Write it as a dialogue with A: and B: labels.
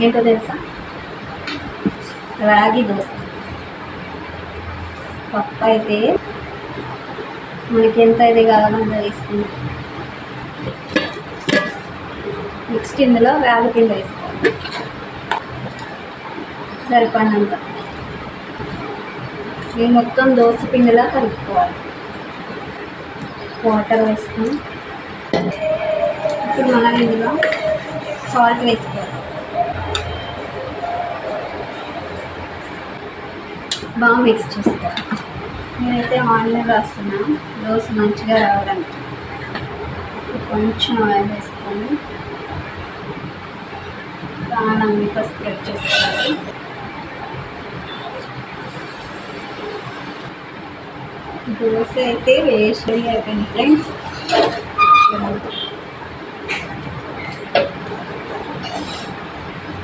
A: ఏంటో తెలుసా? రాగి దోశ. పప్పు అయితే మనకి ఎంత ఇది కావాలంత వేసుకున్నాం. నెక్స్ట్ ఇందులో రాగి పిండి వేసుకోవాలి సరిపడినంత. ఇది మొత్తం దోశ పిండిలా కలుపుకోవాలి. వాటర్ వేసుకొని ఇప్పుడు మనం ఇందులో సాల్ట్ వేసుకోవాలి. బాగా మిక్స్ చేసుకోవాలి. నేనైతే ఆనియన్ రాస్తున్నాను దోశ మంచిగా రావడానికి. కొంచెం ఆయిల్ వేసుకొని కారం స్ప్రెడ్ చేసుకోవాలి. దోశ అయితే వేస్ట్ అయిపోయింది ఫ్రెండ్స్.